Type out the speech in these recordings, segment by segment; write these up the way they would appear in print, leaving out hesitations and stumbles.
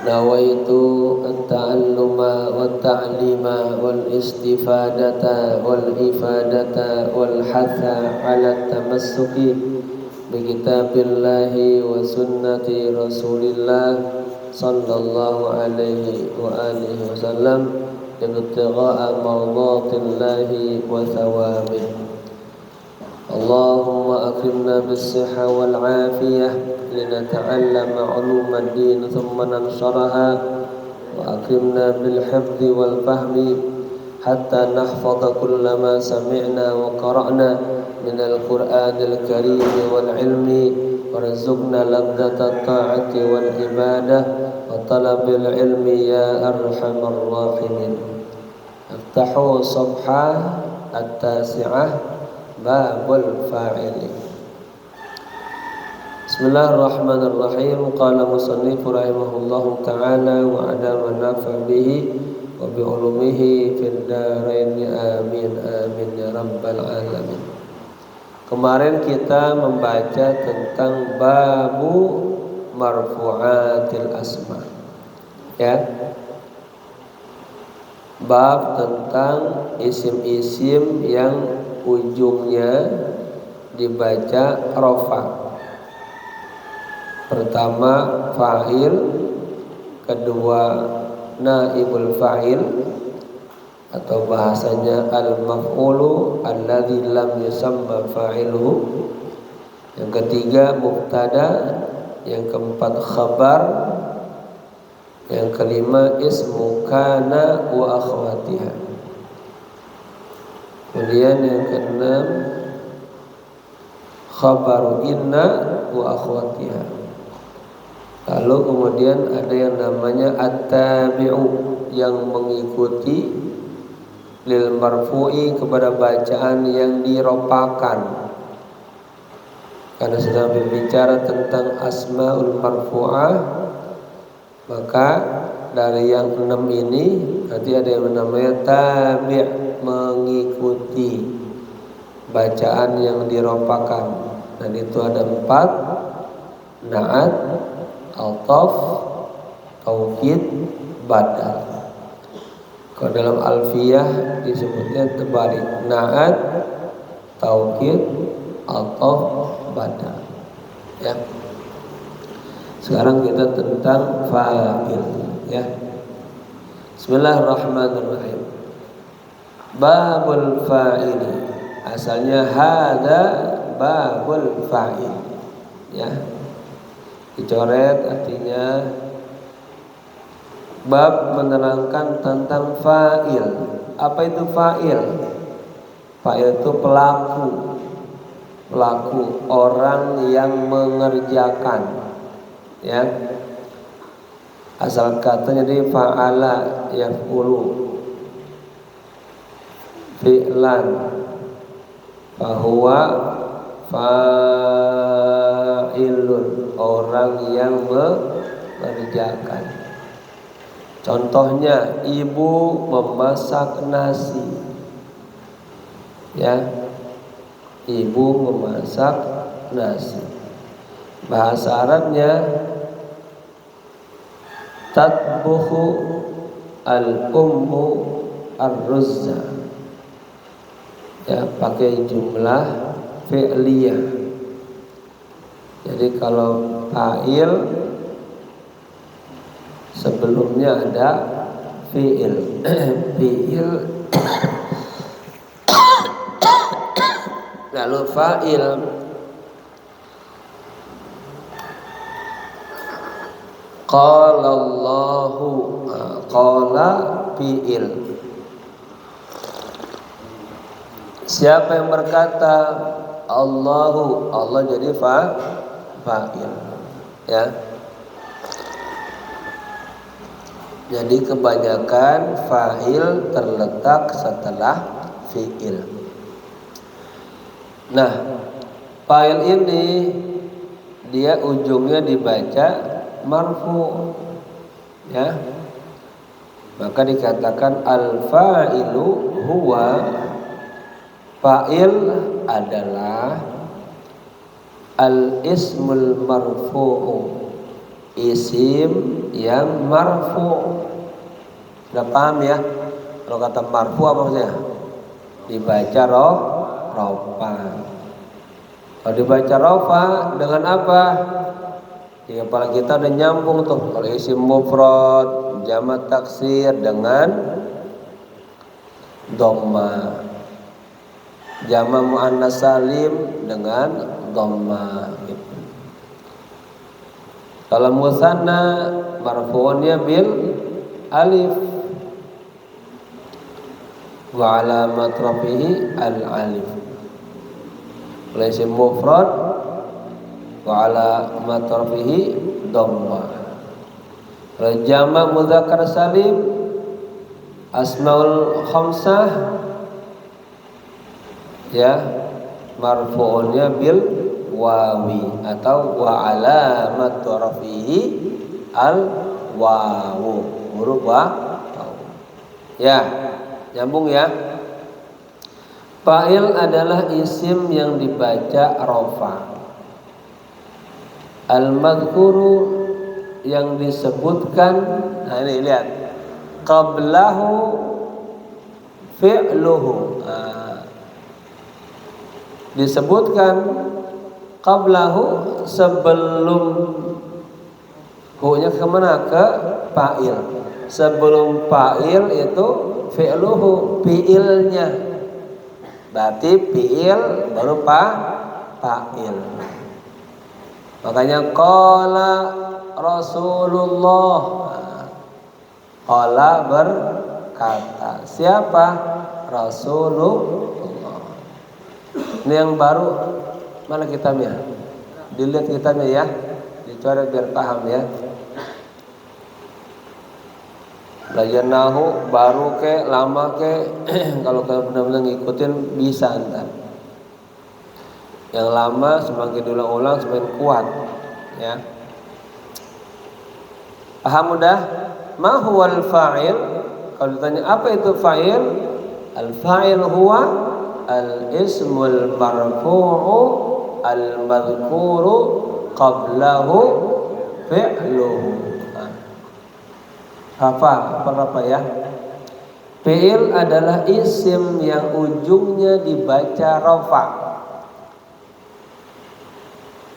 nawaitu at-ta'alluma wat-ta'lima wal-istifadata wal-ifadata wal-hatha ala tamassuki bi kitabillahi wa sunnati rasulillah sallallahu alaihi wa alihi wasallam ibtigha'a mardatillahi wa thawabih. Allahumma akrimna bis-sihha wal 'afiyah linata'allama 'ulumad din thumma nansharaha wa akrimna bil hifdzi wal fahmi hatta nahfadha kulla ma sami'na wa qara'na minal qur'anil karim wal 'ilmi warzuqna ladzata ta'ati wal ibadah wa talabil 'ilmi ya arhamar rahimin. Aftahu safha at-tasi'ah babul fa'ili. Bismillahirrahmanirrahim. Qala musannif rahimahullahu ta'ala wa adama nafa bihi wa bi ulumihi fid dharain amin amin ya rabbal alamin. Kemarin kita membaca tentang babu marfu'atil asma, ya, bab tentang isim-isim yang ujungnya dibaca rofa. Pertama fa'il, kedua naibul fa'il atau bahasanya al-maf'ulu alladzi lam yusamma fa'iluhu. Yang ketiga mubtada, yang keempat khabar, yang kelima ismu kana wa akhwatiha. Kemudian yang keenam khabaru inna wa akhwatiha. Lalu kemudian ada yang namanya at-tabi'u, yang mengikuti lil marfu'i kepada bacaan yang diropakan. Karena sedang berbicara tentang asmaul marfu'ah, maka dari yang 6 ini nanti ada yang namanya tabi', mengikuti bacaan yang dirompakan, dan itu ada 4: na'at, altaf, taukid, badal. Kalau dalam alfiyah disebutnya terbalik: na'at, taukid, altaf, badal. Ya. Sekarang kita tentang fa'il, ya. Bismillahirrahmanirrahim. Babul fa'ili, asalnya hada babul fa'il, ya, dicoret artinya bab menerangkan tentang fa'il. Apa itu fa'il? Fa'il itu pelaku, orang yang mengerjakan, ya. Asal katanya dari fa'ala yaf'ulu, fi'lan, fahuwa fa'ilun, orang yang mengerjakan. Contohnya ibu memasak nasi, ya, ibu memasak nasi. Bahasa Arabnya tatbuhu al-ummu ar-ruzza, ya, pakai jumlah fi'liyah. Jadi kalau fa'il sebelumnya ada fi'il. Fi'il lalu fa'il qala Allahu, qala fi'il. Siapa yang berkata? Allahu, Allah jadi fa'il, ya. Jadi kebanyakan fa'il terletak setelah fi'il. Nah, fa'il ini dia ujungnya dibaca marfu, ya. Maka dikatakan al-fa'ilu huwa, fa'il adalah al-ismul marfu'u, isim yang marfu. Sudah paham ya? Kalau kata marfu apa maksudnya? Dibaca rofa. Kalau dibaca rofa dengan apa? Di kepala kita udah nyambung tuh. Kalau isim mufrad, jamak taksir dengan dhamma, jamak muannas salim dengan dhamma gitu. Kalau musanna marfu'unnya bil alif wa alamat rafihi al alif. Kalau isim mufrad wa alamat rafihi dhamma. Kalau jamak mudzakkar salim asmaul khamsah ya marfu'unnya bil wawi atau wa alamat rafihi al wawu, huruf wawu. Ya, nyambung ya. Fa'il adalah isim yang dibaca rofa. Al-madhkuru yang disebutkan, nah ini lihat, qablahu fi'luhu. Disebutkan qablahu sebelum hu-nya kemana? Ke fa'il. Sebelum fa'il itu fi'luhu, fi'ilnya. Berarti fi'il baru fa'il. Makanya qala Rasulullah. Qala berkata. Siapa? Rasulullah. Ini yang baru. Mana kitabnya? Dilihat kitabnya ya. Dicoret biar paham ya. Belajar nahu baru ke lama ke kalau kalian benar-benar ngikutin bisa ntar. Yang lama semakin diulang-ulang semakin kuat ya. Paham udah? Ma huwal fa'il? Kalau ditanya apa itu fa'il? Al fa'il huwa al ismul marfu'u al madhkuru qablahu fi'luhu. Apa ya? Fi'il adalah isim yang ujungnya dibaca rafa,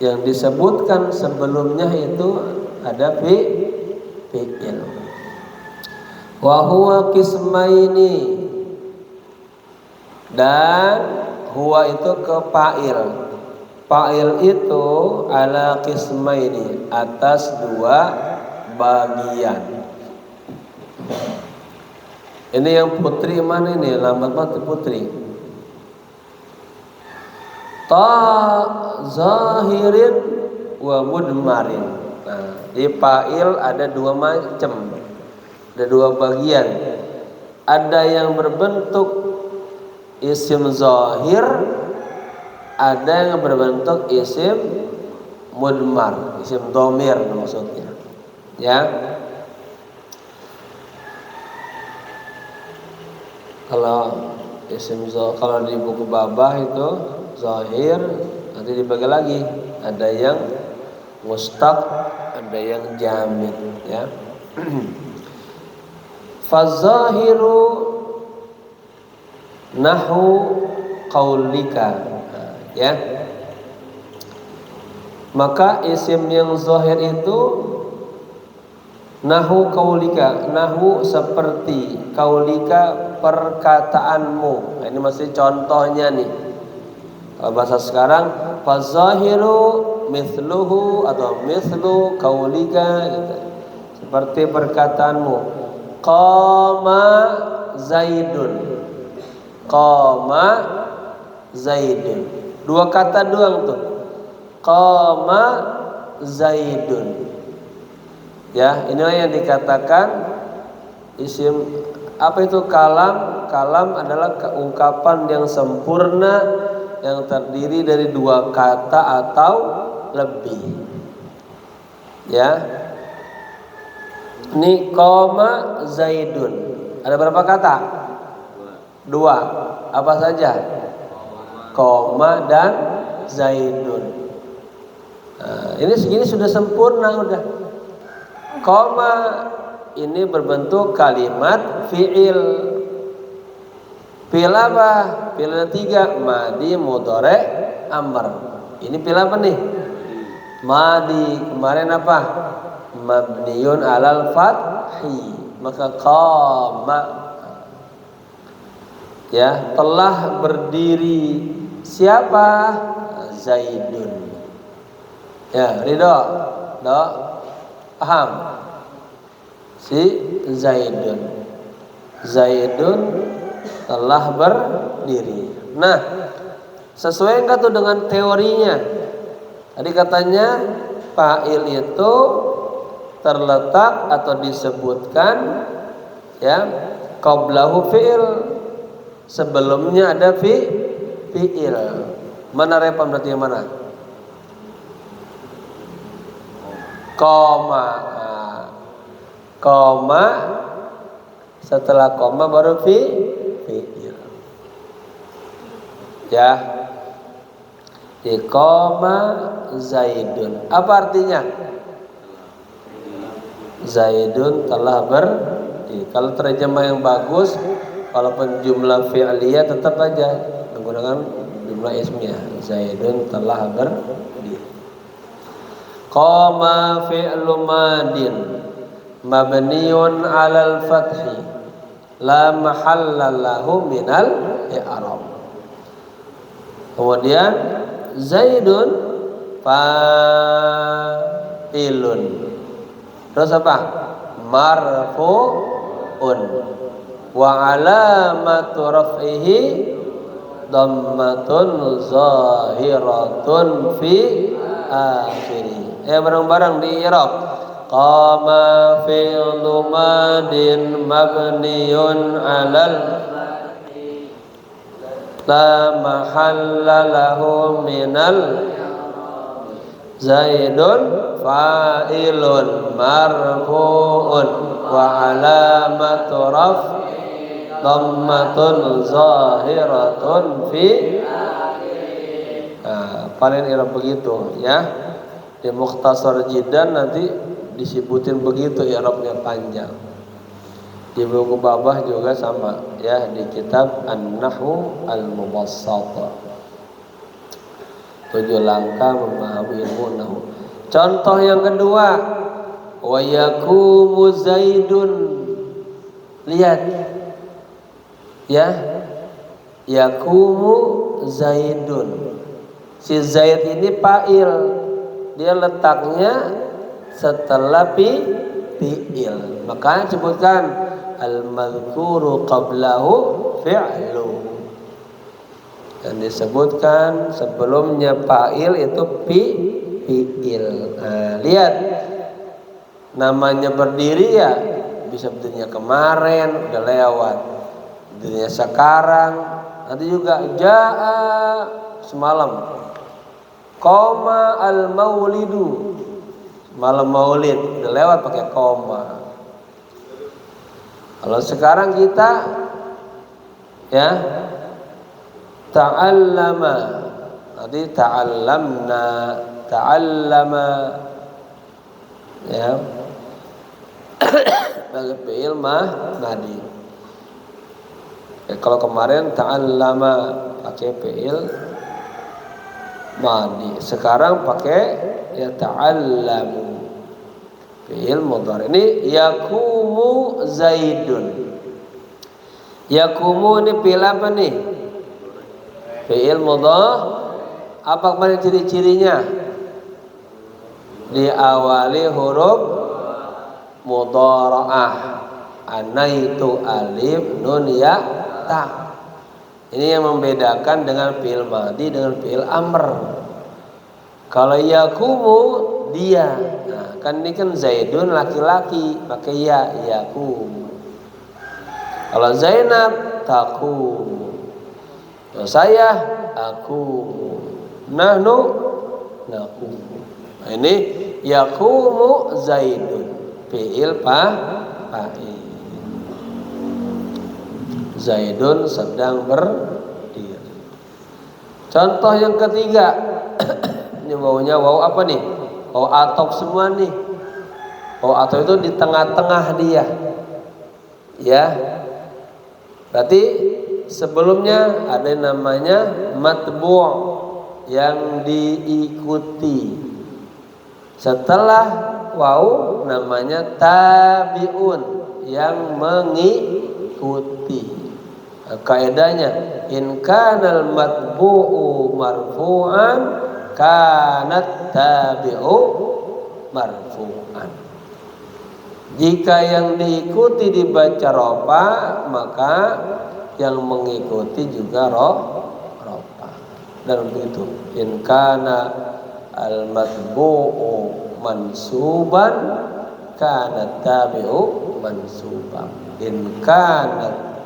yang disebutkan sebelumnya itu ada fi'il. Wa huwa qismaini, dan huwa itu ke fa'il. Fa'il itu ala qismaini, atas dua bagian. Ini yang putri mana ini? Lambat banget putri. Ta zahirin wa mudmarin. Nah, di fa'il ada dua macam. Ada dua bagian. Ada yang berbentuk isim zahir, ada yang berbentuk isim mudmar, isim dhamir maksudnya. Ya. Kalau isim kalau di buku babah itu zahir, nanti dibagi lagi. Ada yang mustaq, ada yang jamid ya. Fazahiru nahu qaulika ya. Maka isim yang zahir itu nahu qaulika, nahu seperti qaulika perkataanmu. Nah, ini masih contohnya nih. Kalau bahasa sekarang fazahiru mithluhu atau mithlu qaulika gitu. Seperti perkataanmu. Qama Zaidun. Qama Zaidun. Dua kata doang tuh. Qama Zaidun. Ya, inilah yang dikatakan isim. Apa itu kalam? Kalam adalah ungkapan yang sempurna yang terdiri dari dua kata atau lebih. Ya. Ini qama Zaidun. Ada berapa kata? Dua. Apa saja? Qama dan Zaidun. Nah, ini segini sudah sempurna udah. Koma ini berbentuk kalimat fi'il. Fi'il apa? Fi'il ada 3, madi, mudhari, amr. Ini fi'il apa nih? Madi. Kemarin apa? Mabniun alal fathi. Maka qama, ya, telah berdiri siapa? Zaidun. Ya, ridho, do, paham? Si Zaidun. Zaidun telah berdiri. Nah, sesuai enggak tuh dengan teorinya? Tadi katanya fa'il itu terletak atau disebutkan, ya, qablahu fi'il, sebelumnya ada fi'il. Mana repam berarti yang mana? Koma. Koma, setelah koma baru fi'il. Ya. Di koma Zaidun. Apa artinya? Zaidun telah berdiri. Kalau terjemah yang bagus, walaupun jumlah fi'liyah tetap aja menggunakan jumlah ismiyah. Zaidun telah berdiri. Qama fi'lu madin mabniun 'alal fathi la mahalla lahu minal i'rab. Kemudian Zaidun fa'ilun. Terus apa? Marfu'un wa 'alamatu raf'ihi dhammatun zahiratun fi akhiri. Bareng-bareng di i'rab. Qama fi'lu madin mabniun 'alal la mahalla lahu minal. Zaidun fa'ilun marfu'un wa 'alamatu raf'i dhammatun zahiratun fi. Nah, paling i'rab begitu ya. Di Mukhtasar Jiddan nanti disebutin begitu i'rabnya panjang. Di buku Babah juga sama ya, di kitab An-Nahwu Al-Mubassat. 7 langkah memahami ilmu nahwu. Contoh yang kedua, wa yaqumu Zaidun. Lihat. Ya. Yaqumu Zaidun. Si Zaid ini fa'il. Dia letaknya setelah fi'il. Maka sebutkan al-madhkuru qablahu fi'lu. Dan disebutkan sebelumnya fa'il itu fi'il. Nah, lihat. Namanya berdiri ya, bisa berdirinya kemarin, udah lewat. Berdirinya sekarang, nanti juga ja'a semalam. Koma al-maulidu, malam maulid, udah lewat pakai koma. Kalau sekarang kita ya ta'allama, nanti ta'allamna, ta'allama, ya bagi fi'il madi. Kalau kemarin ta'allama pakai fi'il madi, sekarang pakai ya ta'allamu fi'il mudhari. Ini yaqumu Zaidun. Yaqumu ini fi'il apa nih? Fi'il mudhari. Apa kemarin ciri-cirinya? Diawali huruf mudhara'ah. Anaitu alif nun ya ta. Ini yang membedakan dengan fi'il madi dengan fi'il amr. Kalau yaqumu dia, nah kan ini kan Zaidun laki-laki, pakai ya, yaqumu. Kalau Zainab taqumu. Kalau saya aqumu. Nahnu naqumu. Nah, ini yaqumu Zaidun, fi'il fa'il. Zaidun sedang berdiri. Contoh yang ketiga. Ini wawunya waw apa nih? Waw atop semua nih. Oh, atau itu di tengah-tengah dia. Ya. Berarti sebelumnya ada namanya matbu' yang diikuti. Setelah waw namanya tabi'un yang mengikuti. Kaidahnya in kanal matbu'u marfu'an kanat tabi'u marfu'an. Jika yang diikuti dibaca rofa, maka yang mengikuti juga rofa. Dan begitu. In kana al matbu'u mansuban kana tabi'u mansuban. In kana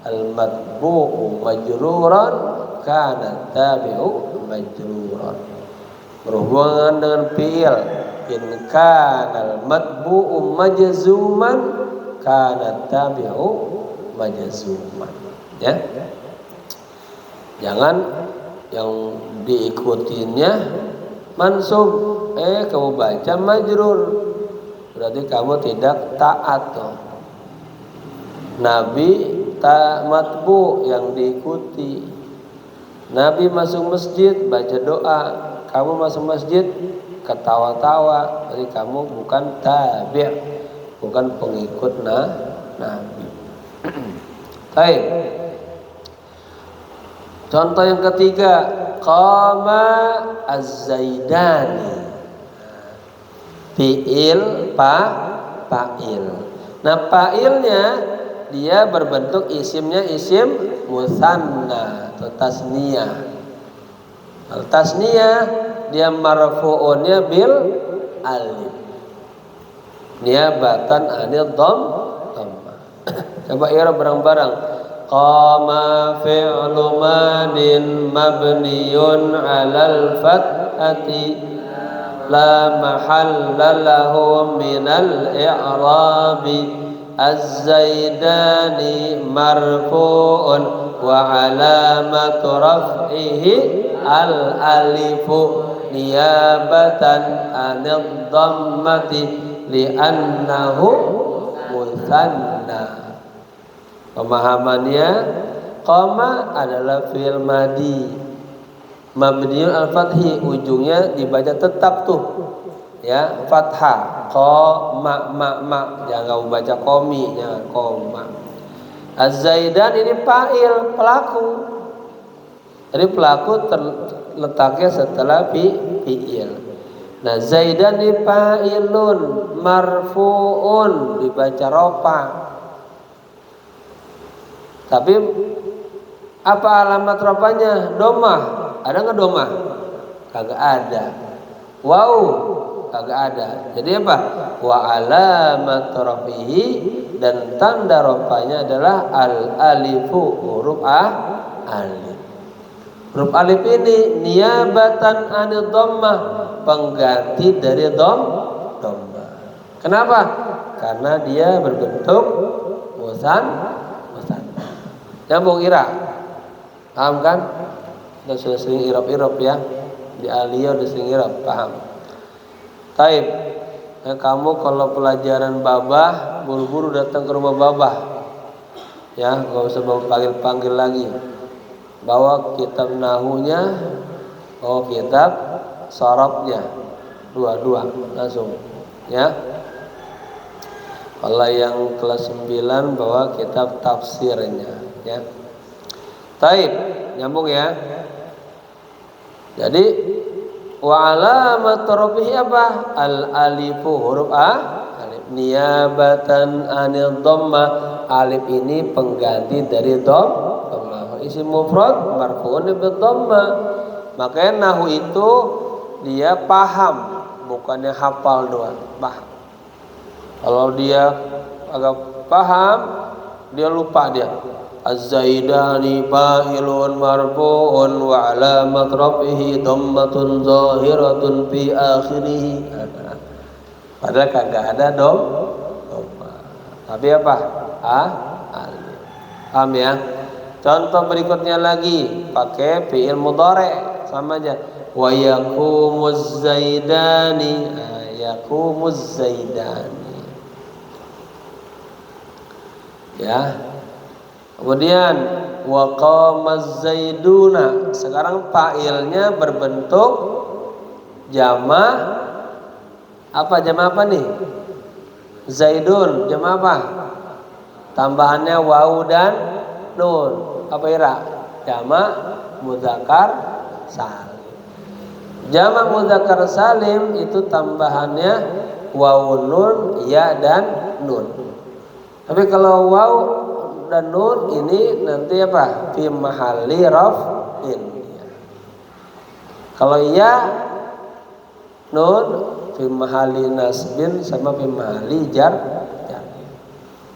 al matbu'u majruran kana tabi'u majruran. Berhubungan dengan fi'il. In kana matbu'u majzuman kana tabi'u majzuman. Ya. Jangan yang diikutinya mansub, kamu baca majrur, berarti kamu tidak taat tuh. Nabi matbu yang diikuti. Nabi masuk masjid baca doa, kamu masuk masjid ketawa-tawa, jadi kamu bukan tabi', bukan pengikut Nabi. Baik. Contoh yang ketiga, qama az-zaidani. Fi'il fa'il. Nah, fa'ilnya dia berbentuk isimnya isim musanna atau tasniyah. Tasniyah dia marfu'unnya bil alif. Niabatan anil dhamma. Coba i'rab bareng-bareng. Qama fi'lu madin mabniyun 'alal fathati la mahalla lahu minal i'rabi. Az-zaidani marfu'un wa 'alamatu raf'ihi al-alifu niyabatan anil dhammati li'annahu musanna. Pemahamannya, qama adalah fi'il madi mabniun al-fathi, ujungnya dibaca tetap tuh, ya, fathah. Ma, jangan kamu baca komi, jangan koma. Az-zaidan ini fa'il, pelaku. Jadi pelaku terletaknya setelah fi'il. Nah, zaidan ini fa'ilun marfu'un, dibaca rofa. Tapi apa alamat rofanya? Domah. Ada nggak domah? Kagak ada. Wow, kagak ada. Jadi apa? Wa alamat rafihi, dan tanda rofanya adalah al alifu, huruf alif. Huruf alif ini niyabatan anil dhammah, pengganti dari dhammah. Kenapa? Karena dia berbentuk musanna. Nyambung ira. Paham kan? Kita sudah sering irab ya. Di aliyah udah sering irab, paham. Taib. Kamu kalau pelajaran babah, buru-buru datang ke rumah babah. Ya, enggak usah panggil lagi. Bawa kitab nahunya, bawa kitab sarafnya. Dua-dua langsung. Ya. Kalau yang kelas 9 bawa kitab tafsirnya, ya. Taib, nyambung ya. Jadi wa alamat rafihi apa? Al alifu, huruf alif, niyabatan anil dhamma. Alif ini pengganti dari dhamma. Isim mufrad marfu'un bil dhamma. Makanya nahu itu dia paham, bukannya hafal doang, paham. Kalau dia agak paham, dia lupa dia. Az-zaidani fa'ilun marfu'un wa 'alamat raf'ihi dhammatun zahiratun fi akhirih. Padahal kagak ada dhamma. Tapi apa? Alif. Paham ya? Contoh berikutnya lagi, pakai fi'il mudhari' sama aja. Wa yaqumuz zaidani, yaqumuz zaidani. Ya. Kemudian wa qamaz zaiduna. Sekarang fa'ilnya berbentuk jama' apa? Jama' apa nih? Zaidun. Jama' apa? Tambahannya wawu dan nun. Apa ira? Jama' mudzakkar salim. Jama' mudzakkar salim itu tambahannya wawu nun, ya dan nun. Tapi kalau wawu dan nun ini nanti apa? Fi mahalli raf'in. Kalau ya nun fi mahalli nasbin sama fi mahalli jar.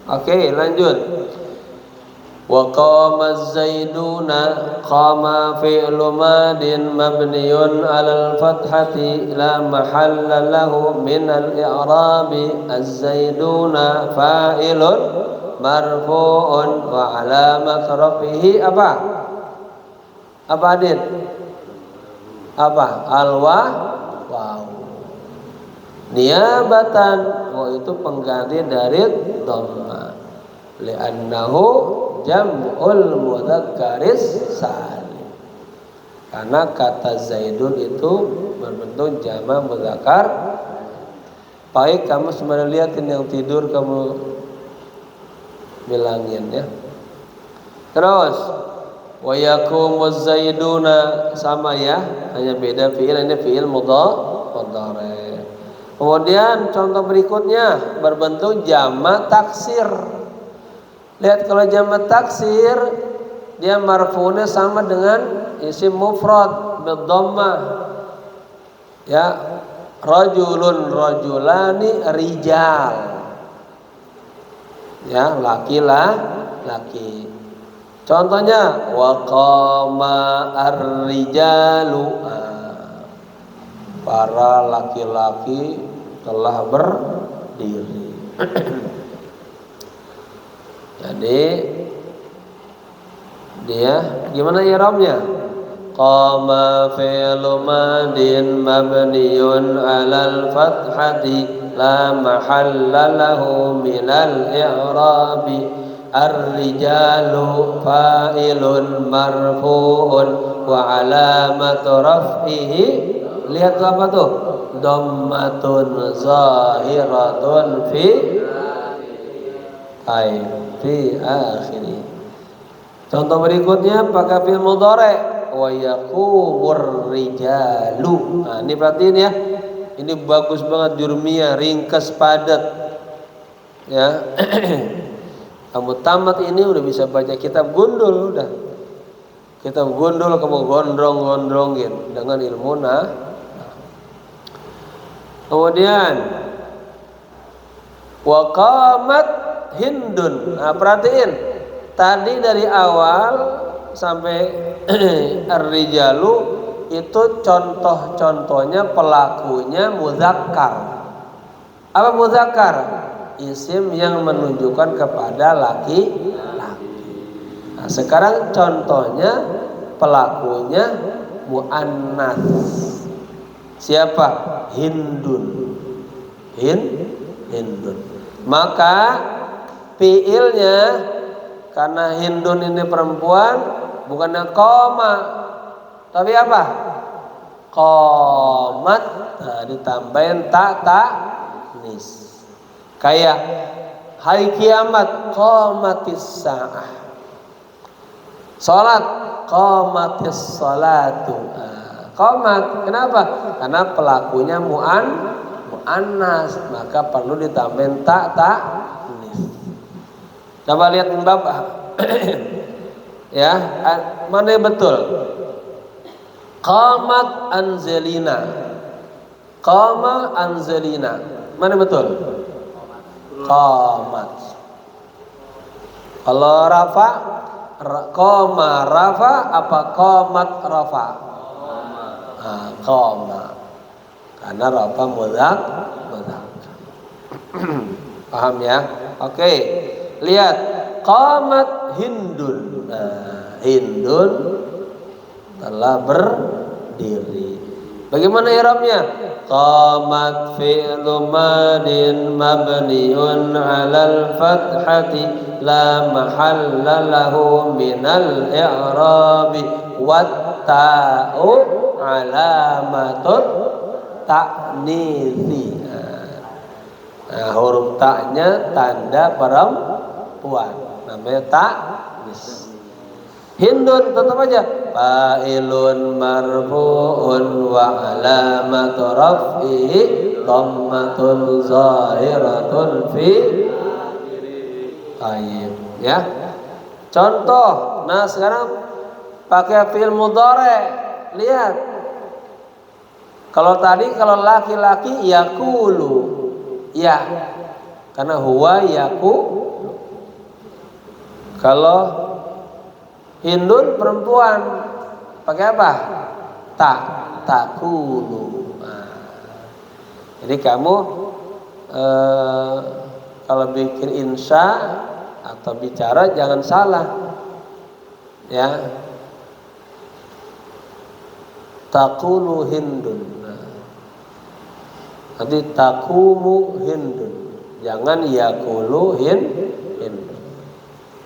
Oke, lanjut. Wa qama az-zaiduna qama fi'lu madin mabniyun 'alal fathati la mahalla lahu min al-i'rabi. Az-zaiduna fa'ilun marfu'un wa 'alamat rafihi apa? Apa Adit? Apa? Waw. Niabatan, itu pengganti dari dhamma. Li'annahu jam'ul mudzakkaris salim. Karena kata Zaidun itu berbentuk jama' mudzakkar. Baik, kamu sebenarnya lihatin yang tidur kamu bilangin ya. Terus wa yakumuz zaiduna sama ya, hanya beda fiil, ini fiil mudhari. Kemudian contoh berikutnya berbentuk jama' taksir. Lihat kalau jama' taksir dia marfu'nya sama dengan isim mufrad bidhammah. Ya, rajulun rajulani rijal. Ya, laki. Contohnya wa qama ar-rijalu. Para laki-laki telah berdiri. Jadi dia gimana i'rabnya? Qama fi'lu madin mabniyun 'alal fathati la mahalla lahu minal i'rabi. Ar-rijalu fa'ilun marfu'un wa 'alamatu raf'ihi. Lihat apa tuh? Dhammatun zahiratun fi akhiri. Contoh berikutnya pakai fi'il mudhari wa yaqumur rijalu. Nah, ini perhatiin ya. Ini bagus banget jurmiyah, ringkas padat. Ya. Kamu tamat ini udah bisa baca kitab gundul udah. Kitab gundul kamu gondrong-gondrongin dengan ilmu Kemudian wa qamat Hindun. Nah, perhatiin tadi dari awal sampai ar-rijalu itu contoh-contohnya pelakunya muzakkar. Apa muzakkar? Isim yang menunjukkan kepada laki-laki. Nah, sekarang contohnya pelakunya muannats. Siapa? Hindun. Hindun. Maka fiilnya karena Hindun ini perempuan bukannya qoma, tapi apa? Qomat. Nah, ditambahin ta'nis. Kayak hari kiamat qamatis sa'ah. Salat qamatis salatu. Qomat. Kenapa? Karena pelakunya muannas, maka perlu ditambahin ta'nis. Coba lihat Bapak. Ya, mana yang betul? Qamat Anzelina. Qama Anzelina. Mana betul? Qamat. Kalau rafa, qama rafa apa qamat rafa? Qama. Karena rafa mudzakkar. Paham ya? Oke. Lihat qamat Hindun. Hindun telah berdiri. Bagaimana i'rabnya? Qamat fi'lu madin mabniun 'alal fathati la mahalla lahu minal i'rabi wat ta'u 'alamatun ta'nitsi. Nah, huruf ta'nya tanda perempuan, namanya ta'nis. Hindun tetap aja fa'ilun marfu'un wa alamatu raf'ihi dhammatun zahiratun fi akhir. Ya. Contoh. Nah, sekarang pakai fi'il mudhari'. Lihat. Kalau tadi kalau laki-laki yaqulu. Ya. Karena huwa yaqulu. Kalau Hindun perempuan pakai apa? Takulu. Nah, jadi kamu kalau bikin insya atau bicara jangan salah, ya. Takulu Hindun. Nah, nanti takumu Hindun. Jangan yakulu Hindun.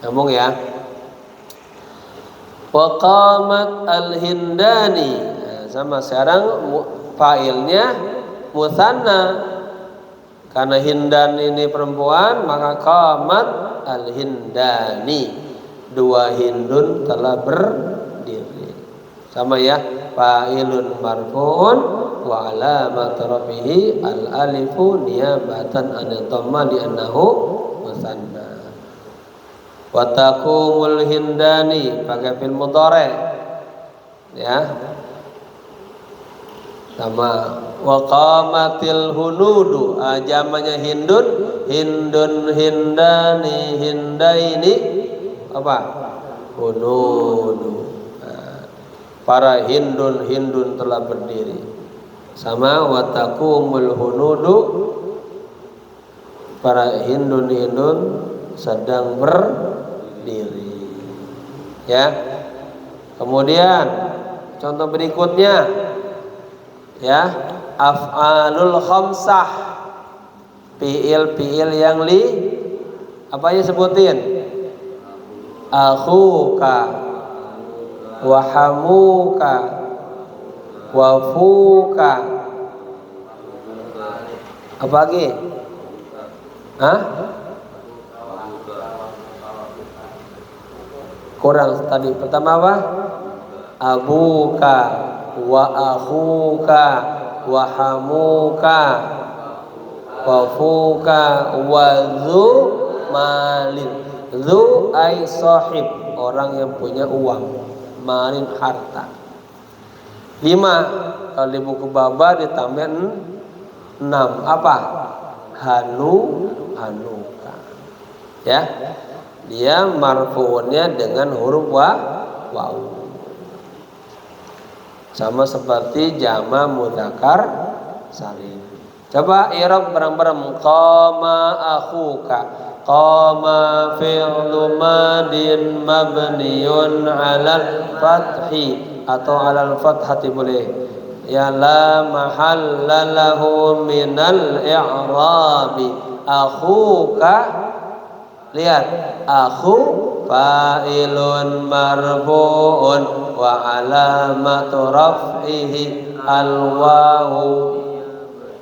Ngomong ya. Wa qamat al-hindani. Nah, sama sekarang fa'ilnya mutsanna. Karena hindan ini perempuan, maka qamat al-hindani. Dua hindun telah berdiri. Sama ya, fa'ilun marfu'un wa alamat rafihi al-alifu niyabatan an dhamma li annahu mutsanna. Wa taqumul hindani pakai fil mudhari', ya. Sama wa qamatil hunudu, jamannya hindun, hindun hindani hindaini apa? Hunudu. Nah, para hindun telah berdiri. Sama wa taqumul hunudu, para hindun sedang berdiri, ya. Kemudian contoh berikutnya, ya, af'alul khamsah, fiil yang apa ya sebutin? Akhuka wa hamuka wa fuka. Apa lagi? Hah? Kurang tadi. Pertama apa? Abuka wa akhuka wa hamuka wa fuka wa dzu malin. Dzu ay sahib, orang yang punya uang. Malin harta. 5. Kalau di buku Baba ditambah 6. Apa? Hanuka. Ya. Dia marfu'unnya dengan huruf waw. Sama seperti jama mudzakkar salim. Coba i'rab bareng-bareng. Qama akhuka. Qama fi'lu madin mabniun 'alal fathi atau 'alal fathati boleh. Ya la mahalla lahu minal i'rabi. Akhuka, lihat, akhu fa'ilun marfu'un wa alamatu raf'ihi al-wawu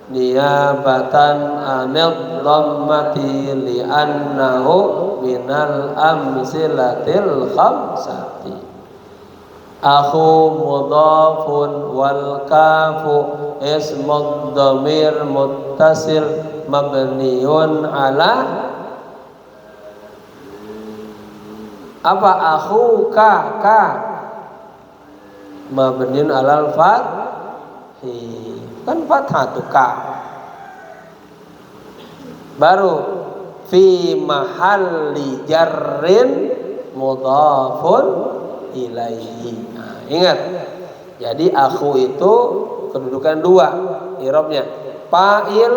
niyabatan anil dhammati li'annahu minal amsilatil khamsati. Akhu mudhafun wal kafu ismud dhamir muttasil mabniun ala apa? Akhuka ka mabniun alal fathi, kan fathatu ka. Baru fi mahalli jarrin mudhafun ilaihi. Nah, ingat. Jadi akhu itu kedudukan 2 i'rabnya. Fa'il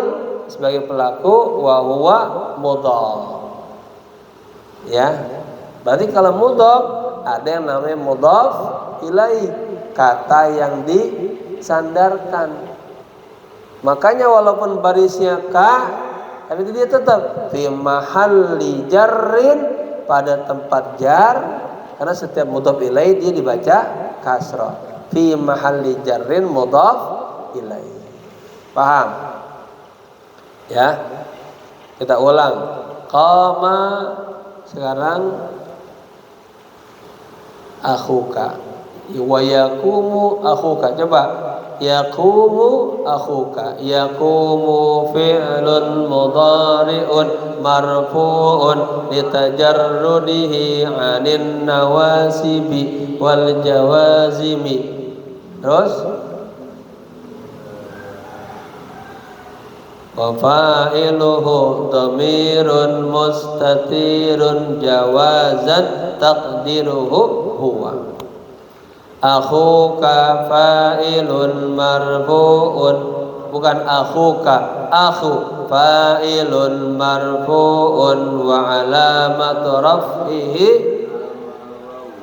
sebagai pelaku wa huwa mudhaf. Ya. Berarti kalau mudhaf ada yang namanya mudhaf ilaih, kata yang disandarkan. Makanya walaupun barisnya ka, tapi dia tetap fi mahalli jarrin, pada tempat jar, karena setiap mudhaf ilaih dia dibaca kasrah. Fi mahalli jarrin mudhaf ilaih. Paham? Ya. Kita ulang. Qama, sekarang akhuka. Wa yaqumu akhuka. Coba. Yaqumu akhuka. Yaqumu fi'lun mudhari'un marfu'un litajarrudihi 'anil nawasibi wal jawazimi. Terus wa fa'iluhu dhamirun mustatirun jawazan taqdiruhu huwa. Akhuka fa'ilun marfu'un, bukan akhuka, akhu fa'ilun marfu'un wa alamat raf'ihi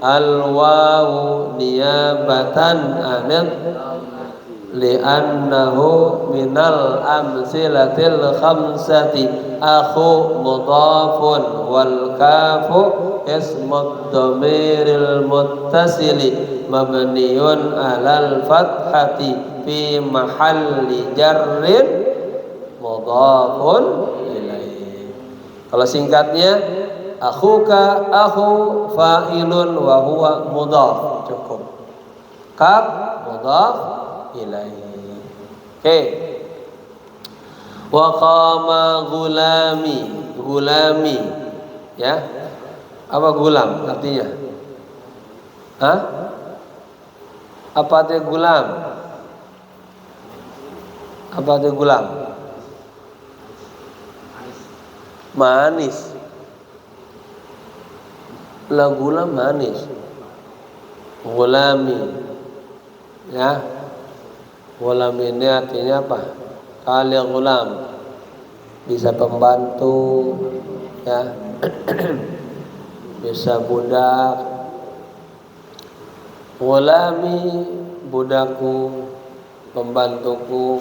al-wawu niyabatan anil li'annahu minal amsilatil khamsati. Akhu mudhafun wal kafu ismud dhamiril muttasili mabniun alal fathati fi mahalli jarrin mudhafun ilaih. Kalau singkatnya akhuka, akhu fa'ilun wa huwa mudhaf, cukup. Kaf mudhaf ilaih. Oke. Wa qama gulami, gulami, ya. Apa gulam artinya? Hah? Apa artinya gulam? Apa artinya gulam? Manis. Lah gulam manis. Gulami. Ya. Gulam ini artinya apa? Kali gulam. Bisa pembantu, ya. Bisa budak. Gulami, budakku, pembantuku.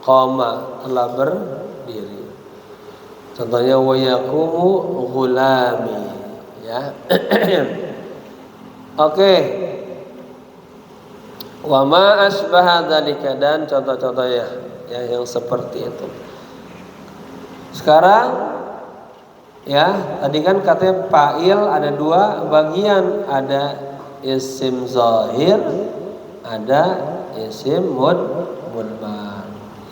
Qama, telah berdiri. Contohnya wa yaqumu gulami, ya. Oke. Wa ma asbaha dzalika, dan contoh-contohnya ya yang seperti itu. Sekarang ya, tadi kan katanya fa'il ada dua bagian, ada isim zahir, ada isim mudmar.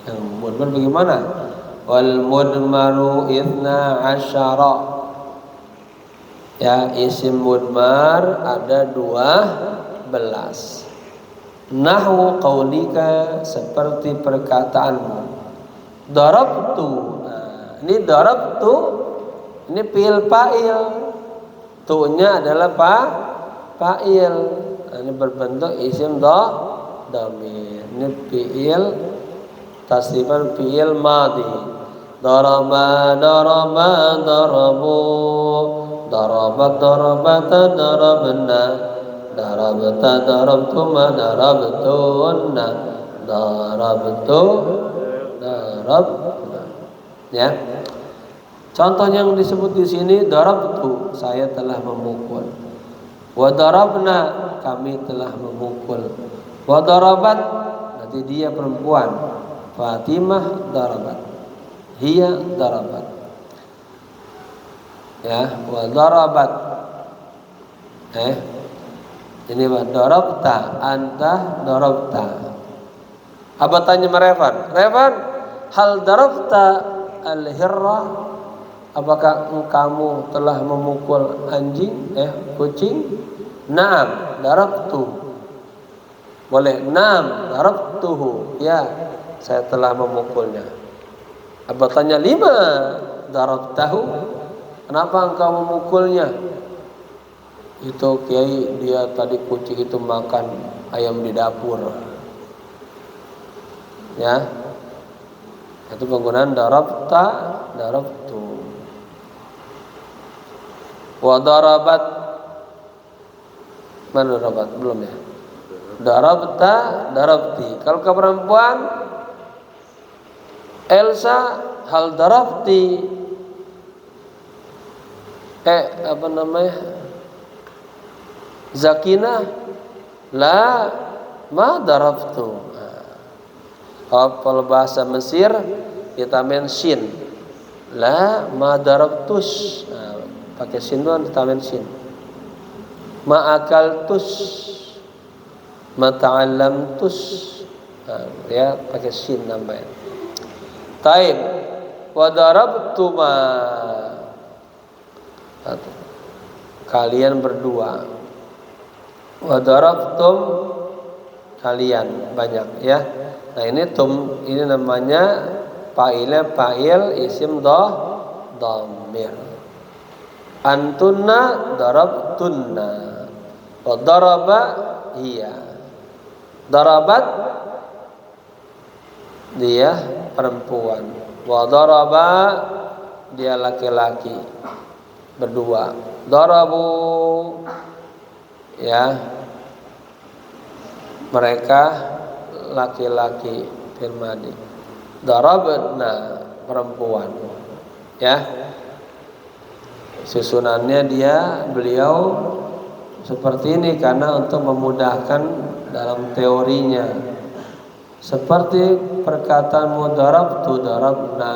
Yang mudmar bagaimana? Wal mudmaru ithna asyara. Ya, isim mudmar ada 12. Nahwu qaulika, seperti perkataanmu. Darabtu. Nah, ini darabtu, ini fi'il fa'il. Tu-nya adalah fa'il. Nah, ini berbentuk isim dhamir. Ini fi'il tasrifan fi'il madhi. Daraba, daraba, darabu. Darabat, darabata, darabna. Darabta, darabtuma, darabtunna. Darabtu, darabna. Ya. Contoh yang disebut di sini, darabtu, saya telah memukul. Wa darabna, kami telah memukul. Wa darabat, nanti dia perempuan. Fatimah darabat. Hiya darabat. Ya, wa darabat. Ini wa darabta, anta darabta. Apa tanya Revan? Revan, hal darabta al-hirra? Apakah kamu telah memukul anjing, kucing? Naam, darabtu. Boleh, naam, darabtuhu. Ya, saya telah memukulnya. Apa tanya lima darabtahu? Kenapa engkau memukulnya? Itu kiai, dia tadi kucing itu makan ayam di dapur. Ya, itu penggunaan darabta, darabtu. Wa darabat, mana darabat? Belum ya? darabta, darabti. Kalau ke perempuan, Elsa, hal darabti. Apa namanya? Zakina, la ma darabtu. Kalau bahasa Mesir kita shin, la ma darabtus. Pakai sin doang ditamen sin. Ma akaltus, ma ta'allamtus. Ya pakai sin namanya. Taib wa darabtuma. Kalian berdua. Wa darabtum, kalian banyak ya. Nah ini namanya fa'il isim dhamir. Antunna darabtunna. Wa daraba iya. Darabat dia perempuan. Wa daraba dia laki-laki. Berdua. Darabu ya. Mereka laki-laki firmadi. Darabna perempuan. Ya. Susunannya beliau seperti ini karena untuk memudahkan dalam teorinya. Seperti perkataan darabtu, darabna.